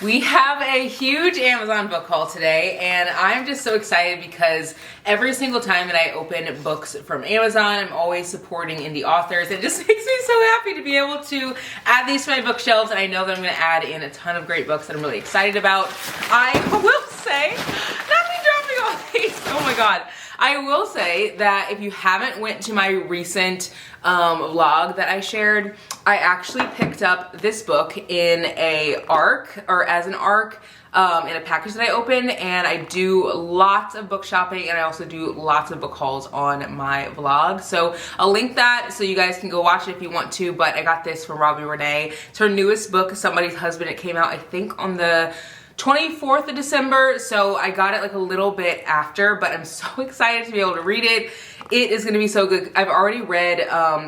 We have a huge Amazon book haul today, and I'm just so excited because every single time that I open books from Amazon, I'm always supporting indie authors. It just makes me so happy to be able to add these to my bookshelves, and I know that I'm going to add in a ton of great books that I'm really excited about. I will say, not me dropping all these, oh my god. I will say that if you haven't went to my recent vlog that I shared, I actually picked up this book in a ARC, or as an ARC, in a package that I opened, and I do lots of book shopping, and I also do lots of book hauls on my vlog. So I'll link that so you guys can go watch it if you want to, but I got this from Robbie Renee. It's her newest book, Somebody's Husband. It came out, I think, on the 24th of December, so I got it like a little bit after, but I'm so excited to be able to read it. It is gonna be so good. I've already read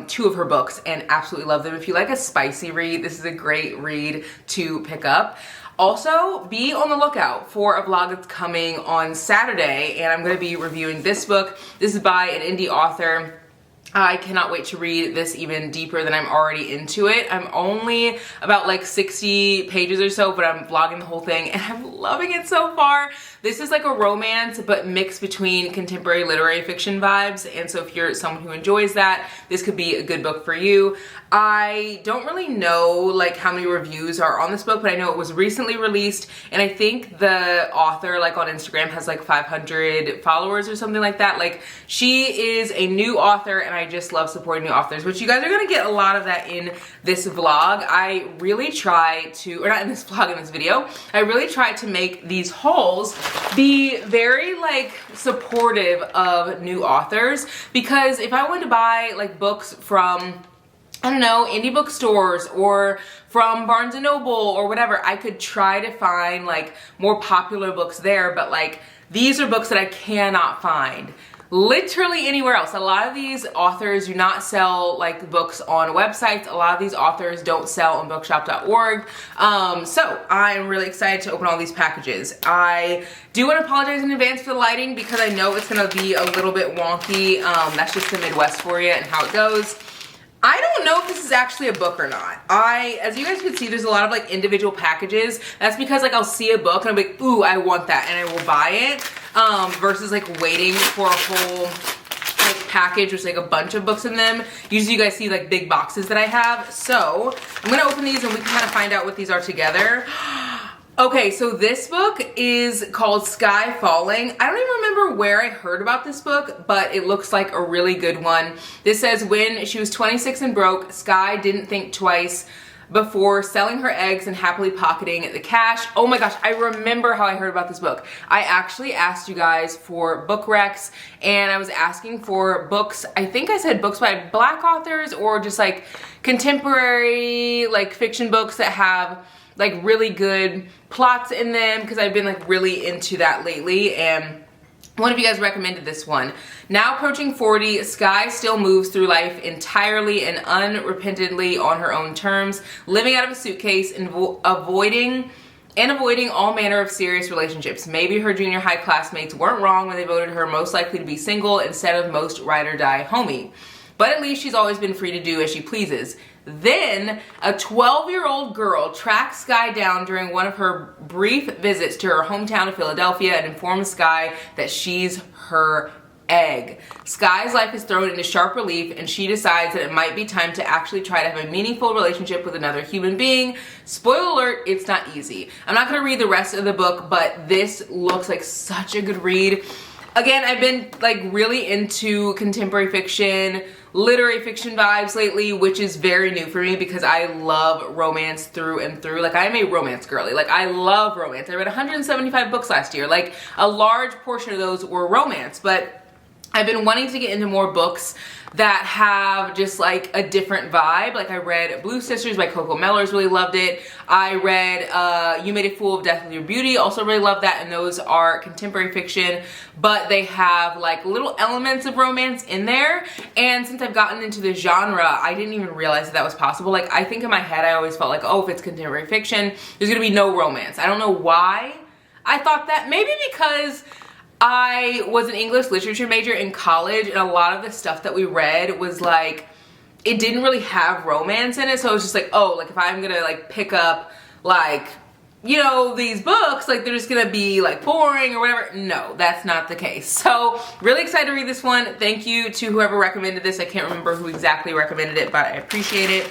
2 of her books and absolutely love them. If you like a spicy read, this is a great read to pick up. Also, be on the lookout for a vlog that's coming on Saturday, and I'm gonna be reviewing this book. This is by an indie author. I cannot wait to read this even deeper than I'm already into it. I'm only about like 60 pages or so, but I'm vlogging the whole thing and I'm loving it so far. This is like a romance, but mixed between contemporary literary fiction vibes. And so if you're someone who enjoys that, this could be a good book for you. I don't really know like how many reviews are on this book, but I know it was recently released. And I think the author like on Instagram has like 500 followers or something like that. Like she is a new author, and I just love supporting new authors, which you guys are gonna get a lot of that in this vlog. I really try to, or not in this vlog, in this video, I really try to make these hauls be very like supportive of new authors, because if I went to buy like books from, I don't know, indie bookstores or from Barnes & Noble or whatever, I could try to find like more popular books there, but like these are books that I cannot find literally anywhere else. A lot of these authors do not sell like books on websites. A lot of these authors don't sell on bookshop.org. So I'm really excited to open all these packages. I do want to apologize in advance for the lighting because I know it's going to be a little bit wonky. That's just the Midwest for you and how it goes. I don't know if this is actually a book or not. As you guys can see, there's a lot of like individual packages. That's because like I'll see a book and I'll be like, ooh, I want that, and I will buy it, versus like waiting for a whole like package with like a bunch of books in them. Usually you guys see like big boxes that I have. So I'm gonna open these and we can kind of find out what these are together. Okay, so this book is called Sky Falling. I don't even remember where I heard about this book, but it looks like a really good one. This says, when she was 26 and broke, Sky didn't think twice before selling her eggs and happily pocketing the cash. Oh my gosh, I remember how I heard about this book. I actually asked you guys for book recs, and I was asking for books, I think I said books by Black authors or just like contemporary like fiction books that have like really good plots in them, because I've been like really into that lately, and one of you guys recommended this one. Now approaching 40, Sky still moves through life entirely and unrepentantly on her own terms, living out of a suitcase and avoiding all manner of serious relationships. Maybe her junior high classmates weren't wrong when they voted her most likely to be single instead of most ride or die homie. But at least she's always been free to do as she pleases. Then, a 12-year-old girl tracks Sky down during one of her brief visits to her hometown of Philadelphia and informs Sky that she's her egg. Sky's life is thrown into sharp relief, and she decides that it might be time to actually try to have a meaningful relationship with another human being. Spoiler alert, it's not easy. I'm not going to read the rest of the book, but this looks like such a good read. Again, I've been like really into contemporary fiction, literary fiction vibes lately, which is very new for me because I love romance through and through. Like, I am a romance girly. Like, I love romance. I read 175 books last year. Like, a large portion of those were romance, but I've been wanting to get into more books that have just like a different vibe. Like, I read Blue Sisters by Coco Mellors, really loved it. I read You Made a Fool of Death with Your Beauty, also really loved that, and those are contemporary fiction, but they have like little elements of romance in there. And since I've gotten into the genre, I didn't even realize that that was possible. Like, I think in my head I always felt like, oh, if it's contemporary fiction, there's gonna be no romance. I don't know why I thought that. Maybe because I was an English literature major in college, and a lot of the stuff that we read was like, it didn't really have romance in it. So it was just like, oh, like if I'm gonna like pick up like you know, these books, like they're just gonna be like boring or whatever. No, that's not the case. So really excited to read this one. Thank you to whoever recommended this. I can't remember who exactly recommended it, but I appreciate it.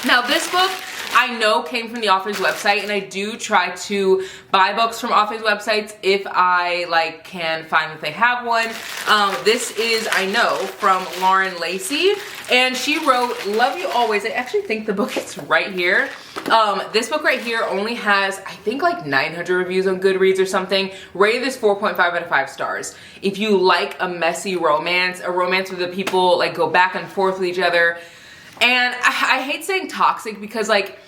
Now this book I know came from the author's website, and I do try to buy books from authors' websites if I like can find that they have one. This is, I know, from Lauren Lacey, and she wrote Love You Always. I actually think the book is right here. This book right here only has, I think, like 900 reviews on Goodreads or something. Rated this 4.5 out of 5 stars. If you like a messy romance, a romance where the people like go back and forth with each other, and I hate saying toxic because like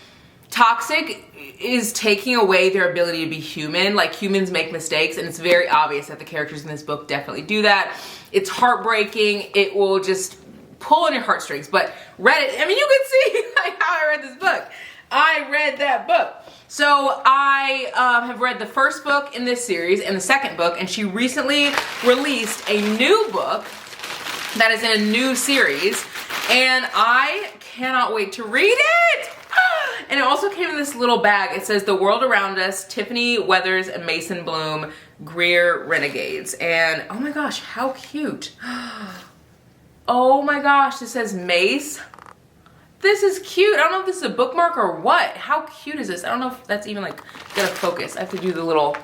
toxic is taking away their ability to be human. Like humans make mistakes, and it's very obvious that the characters in this book definitely do that. It's heartbreaking. It will just pull on your heartstrings. But read it. I mean, you can see like how I read this book. I read that book. So I have read the first book in this series and the second book, and she recently released a new book that is in a new series, and I cannot wait to read it. And it also came in this little bag. It says The World Around Us, Tiffany Weathers and Mason Bloom, Greer Renegades. And oh my gosh, how cute. Oh my gosh, this says Mace. This is cute. I don't know if this is a bookmark or what. How cute is this? I don't know if that's even like gonna focus. I have to do the little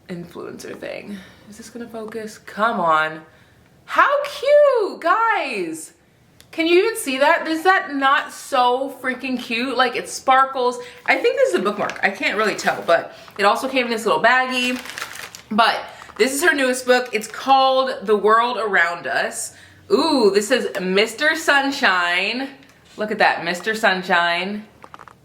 influencer thing. Is this gonna focus? Come on. How cute, guys. Can you even see that? Is that not so freaking cute? Like it sparkles. I think this is a bookmark. I can't really tell, but it also came in this little baggie. But this is her newest book. It's called The World Around Us. Ooh, this says Mr. Sunshine. Look at that, Mr. Sunshine.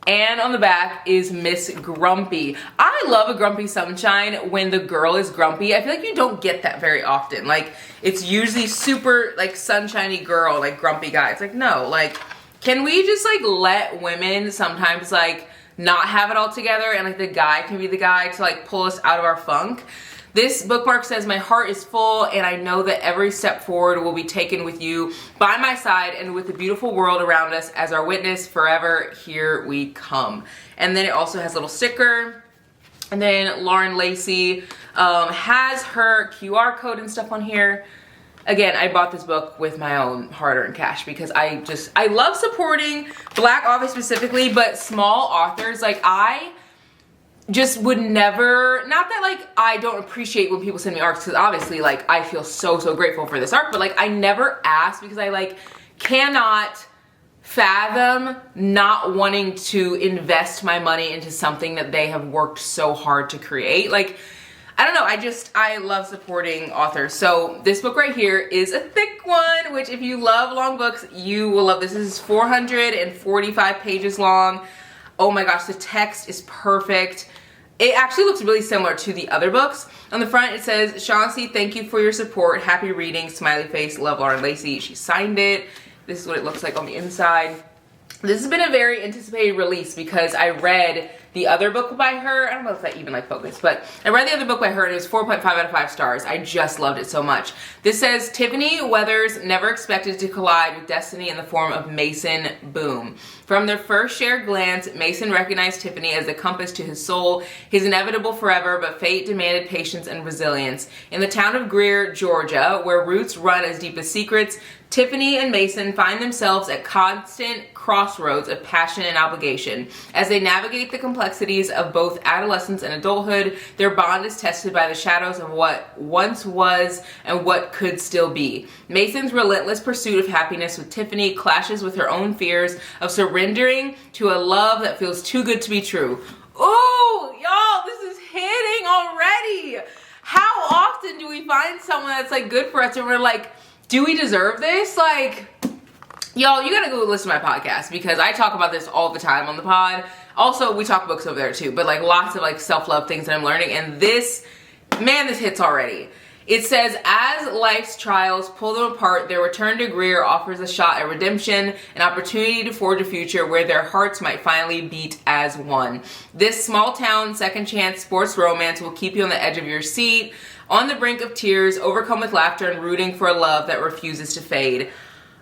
And on the back is Miss Grumpy. I love a grumpy sunshine when the girl is grumpy. I feel like you don't get that very often. Like, it's usually super, like, sunshiny girl, like, grumpy guy. It's like, no, like, can we just, like, let women sometimes, like, not have it all together and, like, the guy can be the guy to, like, pull us out of our funk? This bookmark says, my heart is full and I know that every step forward will be taken with you by my side and with the beautiful world around us as our witness forever. Here we come. And then it also has a little sticker. And then Lauren Lacey has her QR code and stuff on here. Again, I bought this book with my own hard-earned cash because I love supporting Black authors specifically, but small authors. Like I just would never, not that like I don't appreciate when people send me arcs, because obviously like I feel so grateful for this arc, but like I never ask because I like cannot fathom not wanting to invest my money into something that they have worked so hard to create. Like I don't know, I love supporting authors. So this book right here is a thick one, which if you love long books, you will love this. This is 445 pages long. Oh my gosh, the text is perfect. It actually looks really similar to the other books. On the front it says, Chauncey, thank you for your support. Happy reading, smiley face, love Lauren Lacey. She signed it. This is what it looks like on the inside. This has been a very anticipated release because I read the other book by her. I don't know if that even like focused, but I read the other book by her and it was 4.5 out of 5 stars. I just loved it so much. This says, Tiffany Weathers never expected to collide with destiny in the form of Mason Boom. From their first shared glance, Mason recognized Tiffany as the compass to his soul, his inevitable forever, but fate demanded patience and resilience. In the town of Greer, Georgia, where roots run as deep as secrets, Tiffany and Mason find themselves at constant crossroads of passion and obligation. As they navigate the complexities of both adolescence and adulthood, their bond is tested by the shadows of what once was and what could still be. Mason's relentless pursuit of happiness with Tiffany clashes with her own fears of surrendering to a love that feels too good to be true. Ooh, y'all, this is hitting already. How often do we find someone that's like good for us and we're like, do we deserve this? Like, y'all, you gotta go listen to my podcast because I talk about this all the time on the pod. Also, we talk books over there too, but like lots of like self-love things that I'm learning, and this, man, this hits already. It says, as life's trials pull them apart, their return to Greer offers a shot at redemption, an opportunity to forge a future where their hearts might finally beat as one. This small town second chance sports romance will keep you on the edge of your seat, on the brink of tears, overcome with laughter, and rooting for a love that refuses to fade.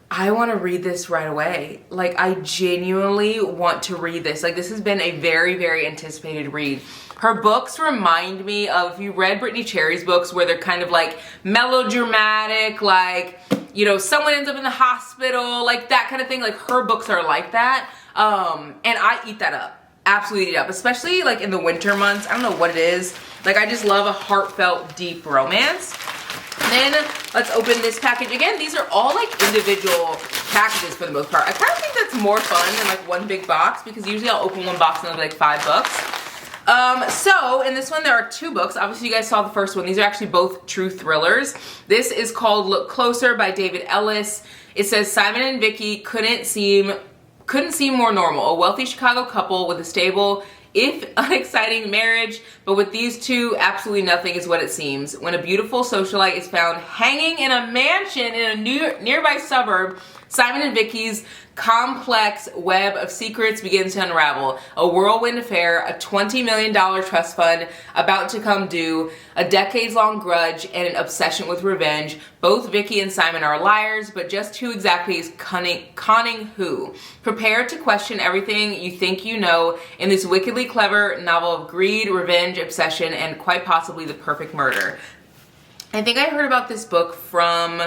I want to read this right away. Like, I genuinely want to read this. Like, this has been a very, very anticipated read. Her books remind me of, if you read Brittany Cherry's books, where they're kind of like melodramatic, like, you know, someone ends up in the hospital, like that kind of thing. Like, her books are like that. And I eat that up. Absolutely eat it up. Especially like in the winter months. I don't know what it is. Like, I just love a heartfelt, deep romance. And then let's open this package. Again, these are all like individual packages for the most part. I kind of think that's more fun than like one big box, because usually I'll open one box and it'll be like 5 books. So in this one there are 2 books. Obviously you guys saw the first one. These are actually both true thrillers. This is called Look Closer by David Ellis. It says Simon and Vicky couldn't seem more normal. A wealthy Chicago couple with a stable, if unexciting marriage, but with these two, absolutely nothing is what it seems. When a beautiful socialite is found hanging in a mansion in a nearby suburb, Simon and Vicky's complex web of secrets begins to unravel. A whirlwind affair, a $20 million trust fund about to come due, a decades-long grudge, and an obsession with revenge. Both Vicky and Simon are liars, but just who exactly is conning who? Prepare to question everything you think you know in this wickedly clever novel of greed, revenge, obsession, and quite possibly the perfect murder. I think I heard about this book from...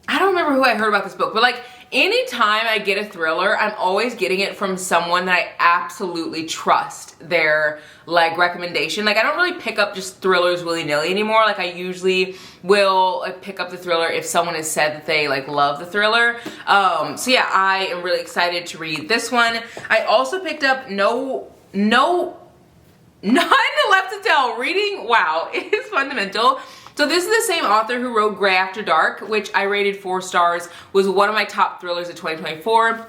I don't remember who I heard about this book, but like anytime I get a thriller, I'm always getting it from someone that I absolutely trust their like recommendation. Like, I don't really pick up just thrillers willy-nilly anymore. Like, I usually will like, pick up the thriller if someone has said that they like love the thriller. So yeah, I am really excited to read this one. I also picked up Nothing Left to Tell. Reading, wow, it is fundamental. So this is the same author who wrote Gray After Dark, which I rated 4 stars, was one of my top thrillers of 2024.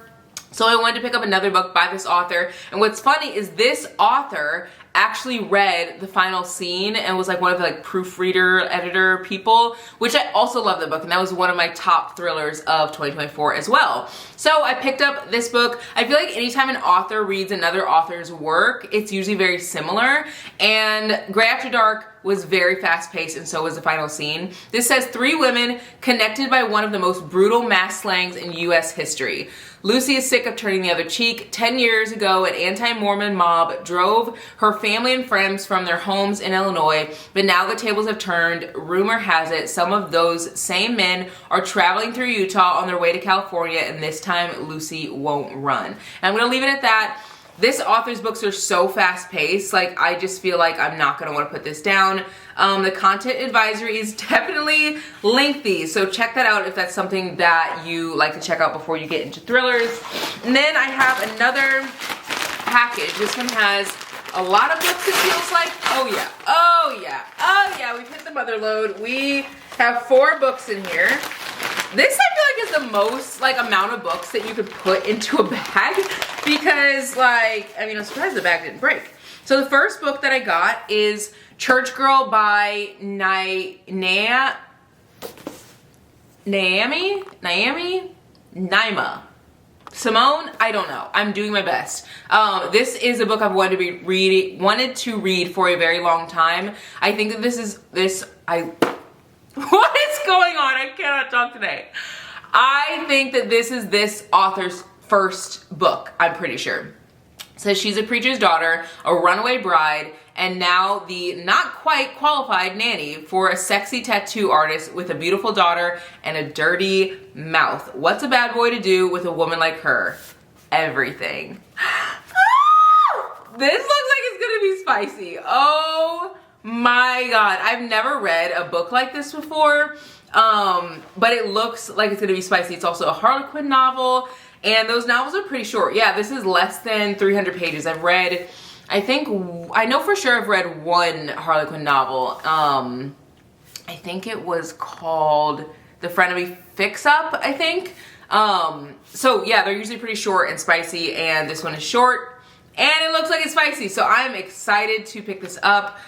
So I wanted to pick up another book by this author. And what's funny is this author actually read the final scene and was like one of the like proofreader, editor people, which I also love the book, and that was one of my top thrillers of 2024 as well. So I picked up this book. I feel like anytime an author reads another author's work, it's usually very similar, and Gray After Dark was very fast-paced, and so was the final scene. This says 3 women connected by one of the most brutal mass slayings in U.S. history. Lucy is sick of turning the other cheek. 10 years ago, an anti-Mormon mob drove her family and friends from their homes in Illinois, but now the tables have turned. Rumor has it some of those same men are traveling through Utah on their way to California, and this time Lucy won't run. And I'm gonna leave it at that. This author's books are so fast-paced, like I just feel like I'm not going to want to put this down. The content advisory is definitely lengthy, so check that out if that's something that you like to check out before you get into thrillers. And then I have another package. This one has a lot of books, it feels like. Oh yeah, oh yeah, oh yeah, we've hit the mother load. We have 4 books in here. This I feel like is the most like amount of books that you could put into a bag, because like, I mean, I'm surprised the bag didn't break. So the first book that I got is Church Girl by Naima. Simone, I don't know. I'm doing my best. This is a book I've wanted to read for a very long time. I think that what is going on? I cannot talk today. I think that this is this author's first book, I'm pretty sure. It says she's a preacher's daughter, a runaway bride, and now the not quite qualified nanny for a sexy tattoo artist with a beautiful daughter and a dirty mouth. What's a bad boy to do with a woman like her? Everything. This looks like it's gonna be spicy. Oh my god, I've never read a book like this before, but it looks like it's gonna be spicy. It's also a Harlequin novel, and those novels are pretty short. Yeah, this is less than 300 pages. I've read, I know for sure I've read one Harlequin novel. I think it was called The Frenemy Fix-Up, I think. So yeah, they're usually pretty short and spicy, and this one is short, and it looks like it's spicy, so I'm excited to pick this up.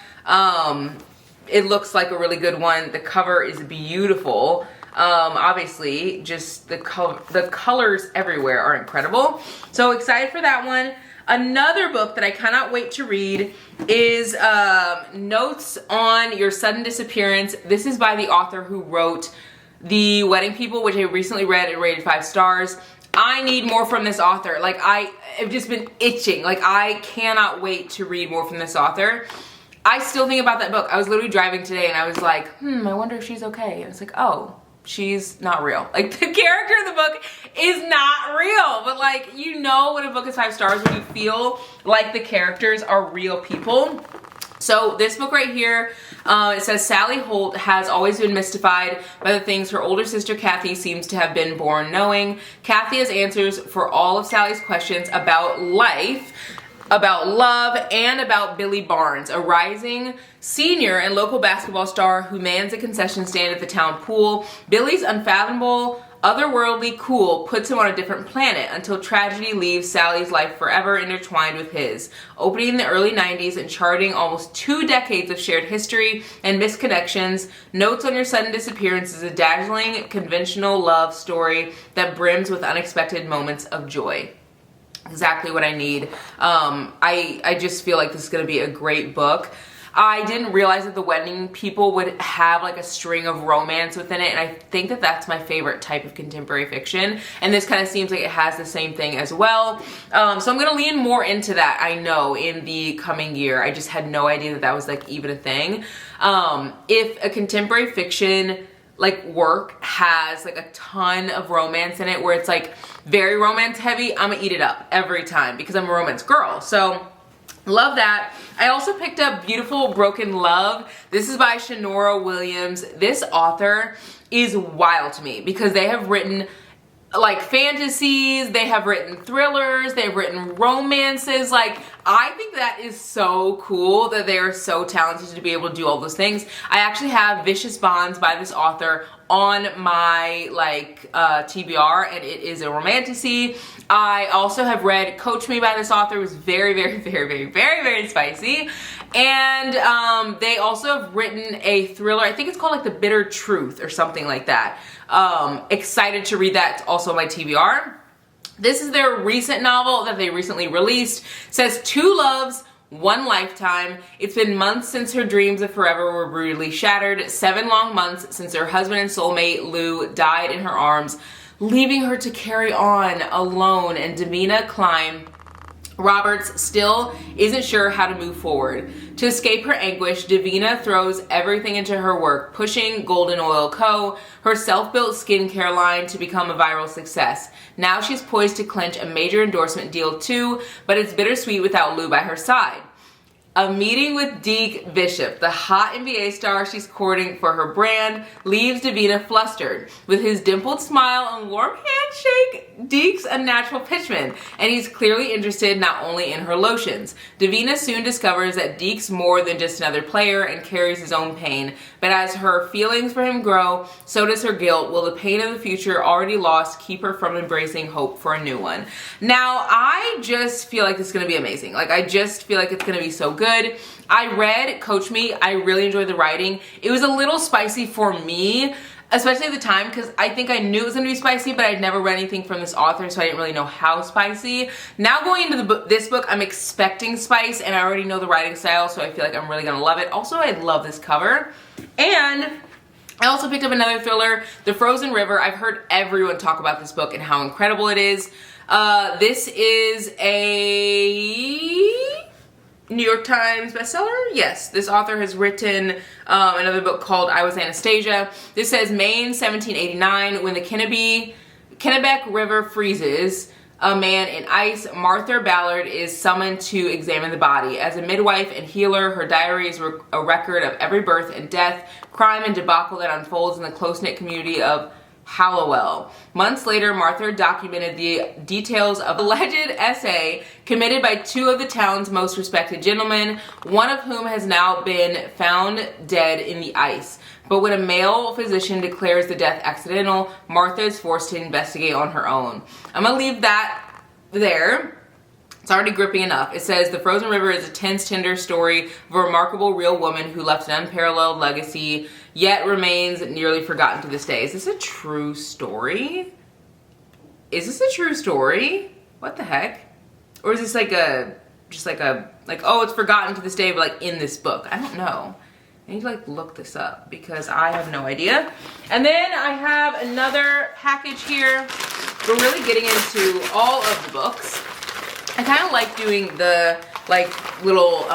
It looks like a really good one. The cover is beautiful. Obviously, just the colors everywhere are incredible. So excited for that one. Another book that I cannot wait to read is Notes on Your Sudden Disappearance. This is by the author who wrote The Wedding People, which I recently read and rated 5 stars. I need more from this author. Like, I have just been itching. Like, I cannot wait to read more from this author. I still think about that book. I was literally driving today and I was like, I wonder if she's okay. And it's like, oh, she's not real. Like, the character in the book is not real. But like, you know when a book is 5 stars when you feel like the characters are real people. So this book right here, it says Sally Holt has always been mystified by the things her older sister Kathy seems to have been born knowing. Kathy has answers for all of Sally's questions about life, about love, and about Billy Barnes, a rising senior and local basketball star who mans a concession stand at the town pool. Billy's unfathomable, otherworldly cool puts him on a different planet until tragedy leaves Sally's life forever intertwined with his. Opening in the early 90s and charting almost 2 decades of shared history and misconnections, Notes on Your Sudden Disappearance is a dazzling, conventional love story that brims with unexpected moments of joy. Exactly what I need. I just feel like this is going to be a great book. I didn't realize that The Wedding People would have like a string of romance within it, and I think that that's my favorite type of contemporary fiction, and this kind of seems like it has the same thing as well. So I'm going to lean more into that, I know, in the coming year. I just had no idea that that was like even a thing. If a contemporary fiction like work has like a ton of romance in it where it's like very romance heavy, I'm gonna eat it up every time because I'm a romance girl. So love that. I also picked up Beautiful Broken Love. This is by Shanora Williams. This author is wild to me because they have written like fantasies, they have written thrillers, they've written romances. Like, I think that is so cool that they are so talented to be able to do all those things. I actually have Vicious Bonds by this author on my like TBR, and it is a romantasy. I also have read Coach Me by this author. It was very spicy. And they also have written a thriller. I think it's called like The Bitter Truth or something like that. Excited to read that. It's also on my TBR. This is their recent novel that they recently released. It says 2 loves, 1 lifetime. It's been months since her dreams of forever were brutally shattered. 7 long months since her husband and soulmate Lou died in her arms, leaving her to carry on alone. And Davina Klein Roberts still isn't sure how to move forward. To escape her anguish, Davina throws everything into her work, pushing Golden Oil Co., her self-built skincare line, to become a viral success. Now she's poised to clinch a major endorsement deal too, but it's bittersweet without Lou by her side. A meeting with Deke Bishop, the hot NBA star she's courting for her brand, leaves Davina flustered. With his dimpled smile and warm handshake, Deke's a natural pitchman, and he's clearly interested not only in her lotions. Davina soon discovers that Deke's more than just another player and carries his own pain, but as her feelings for him grow, so does her guilt. Will the pain of the future already lost keep her from embracing hope for a new one? Now, I just feel like this is going to be amazing. Like, I just feel like it's going to be so good. I read Coach Me. I really enjoyed the writing. It was a little spicy for me, especially at the time, because I think I knew it was going to be spicy, but I'd never read anything from this author, so I didn't really know how spicy. Now going into this book, I'm expecting spice, and I already know the writing style, so I feel like I'm really going to love it. Also, I love this cover. And I also picked up another thriller, The Frozen River. I've heard everyone talk about this book and how incredible it is. This is a New York Times bestseller? Yes. This author has written another book called I Was Anastasia. This says Maine, 1789, when the Kennebec River freezes a man in ice, Martha Ballard is summoned to examine the body. As a midwife and healer, her diary is a record of every birth and death, crime and debacle that unfolds in the close-knit community of Hallowell. Months later, Martha documented the details of alleged essay committed by 2 of the town's most respected gentlemen, one of whom has now been found dead in the ice. But when a male physician declares the death accidental, Martha is forced to investigate on her own. I'm gonna leave that there. It's already gripping enough. It says, The Frozen River is a tense, tender story of a remarkable real woman who left an unparalleled legacy, yet remains nearly forgotten to this day. Is this a true story? Is this a true story? What the heck? Or is this like oh, it's forgotten to this day, but like in this book? I don't know. I need to like look this up because I have no idea. And then I have another package here. We're really getting into all of the books. I kind of like doing the like little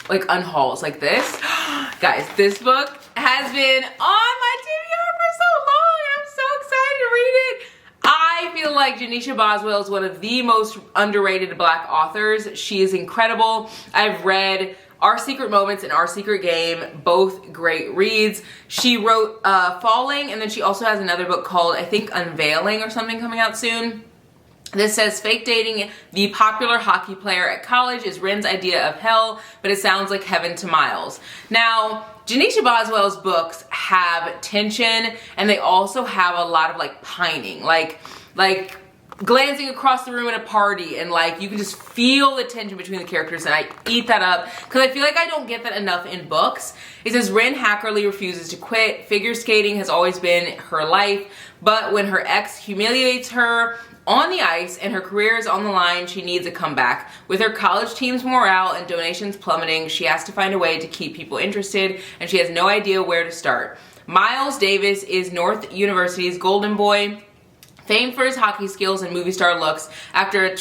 like unhauls like this. Guys, this book has been on my TBR for so long and I'm so excited to read it. I feel like Janisha Boswell is one of the most underrated Black authors. She is incredible. I've read Our Secret Moments and Our Secret Game, both great reads. She wrote Falling, and then she also has another book called, I think, Unveiling or something coming out soon. This says, fake dating the popular hockey player at college is Rin's idea of hell, but it sounds like heaven to Miles. Now, Janisha Boswell's books have tension, and they also have a lot of like pining, like glancing across the room at a party, and like you can just feel the tension between the characters, and I eat that up because I feel like I don't get that enough in books. It says Rin Hackerly refuses to quit. Figure skating has always been her life, but when her ex humiliates her on the ice and her career is on the line, she needs a comeback. With her college team's morale and donations plummeting, she has to find a way to keep people interested, and she has no idea where to start. Miles Davis is North University's golden boy, famed for his hockey skills and movie star looks. After a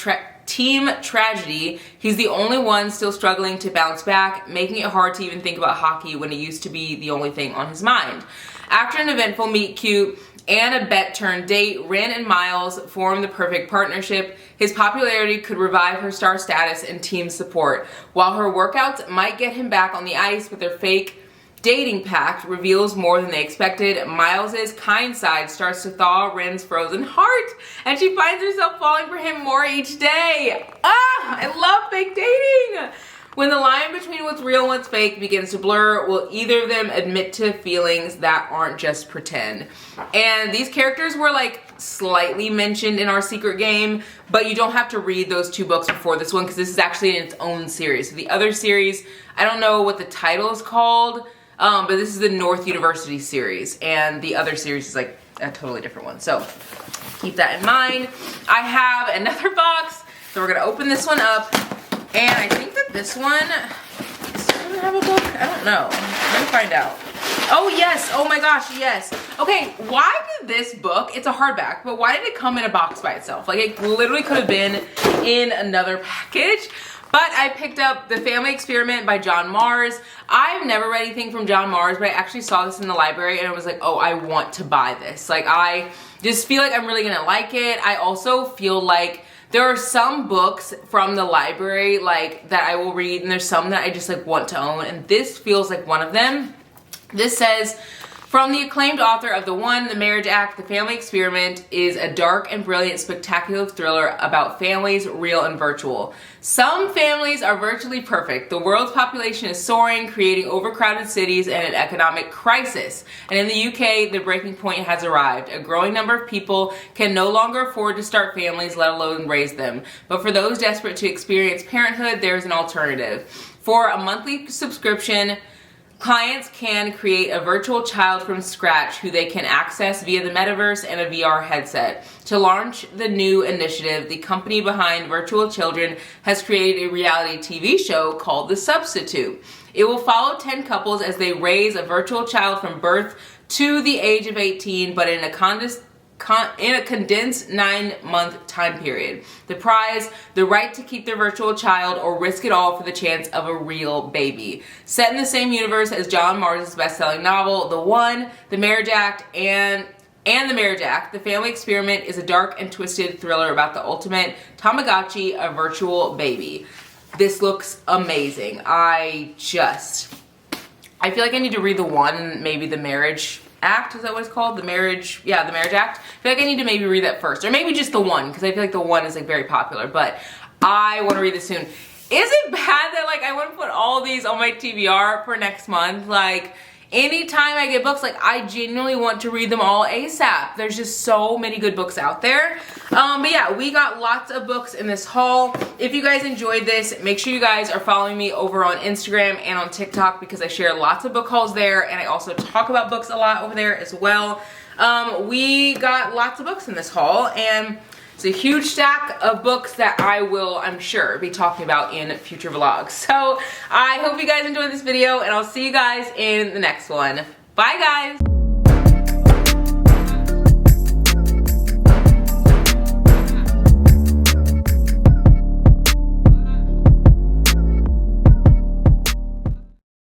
team tragedy, he's the only one still struggling to bounce back, making it hard to even think about hockey when it used to be the only thing on his mind. After an eventful meet cute and a bet turned date, Rin and Miles form the perfect partnership. His popularity could revive her star status and team support. While her workouts might get him back on the ice, with their fake dating pact reveals more than they expected, Miles's kind side starts to thaw Rin's frozen heart, and she finds herself falling for him more each day. I love fake dating! When the line between what's real and what's fake begins to blur, will either of them admit to feelings that aren't just pretend? And these characters were like slightly mentioned in Our Secret Game, but you don't have to read those two books before this one because this is actually in its own series. So the other series, I don't know what the title is called, but this is the North University series, and the other series is like a totally different one. So keep that in mind. I have another box, so we're gonna open this one up. And I think that this one, does this one have a book? I don't know. Let me find out. Oh yes, oh my gosh, yes. Okay, why did this book, it's a hardback, but why did it come in a box by itself? Like it literally could have been in another package. But I picked up The Family Experiment by John Mars. I've never read anything from John Mars, but I actually saw this in the library and I was like, oh, I want to buy this. Like I just feel like I'm really gonna like it. I also feel like there are some books from the library like that I will read, and there's some that I just like want to own, and this feels like one of them. This says, from the acclaimed author of The One, The Marriage Act, The Family Experiment is a dark and brilliant spectacular thriller about families, real and virtual. Some families are virtually perfect. The world's population is soaring, creating overcrowded cities and an economic crisis. And in the UK, the breaking point has arrived. A growing number of people can no longer afford to start families, let alone raise them. But for those desperate to experience parenthood, there's an alternative. For a monthly subscription, clients can create a virtual child from scratch who they can access via the metaverse and a VR headset. To launch the new initiative, the company behind Virtual Children has created a reality TV show called The Substitute. It will follow 10 couples as they raise a virtual child from birth to the age of 18, but in a condensed 9-month time period. The prize, the right to keep their virtual child or risk it all for the chance of a real baby. Set in the same universe as John Mars' best-selling novel, The One, The Marriage Act, and The Marriage Act, The Family Experiment is a dark and twisted thriller about the ultimate Tamagotchi, a virtual baby. This looks amazing. I feel like I need to read The One, maybe The Marriage Act, is that what it's called? The Marriage Act. I feel like I need to maybe read that first, or maybe just The One, because I feel like The One is like very popular, but I want to read this soon. Is it bad that like I want to put all these on my TBR for next month? Like anytime I get books, like I genuinely want to read them all ASAP. There's just so many good books out there. But yeah, we got lots of books in this haul. If you guys enjoyed this, make sure you guys are following me over on Instagram and on TikTok because I share lots of book hauls there, and I also talk about books a lot over there as well. We got lots of books in this haul, and It's a huge stack of books that I will, I'm sure, be talking about in future vlogs. So I hope you guys enjoyed this video, and I'll see you guys in the next one. Bye guys!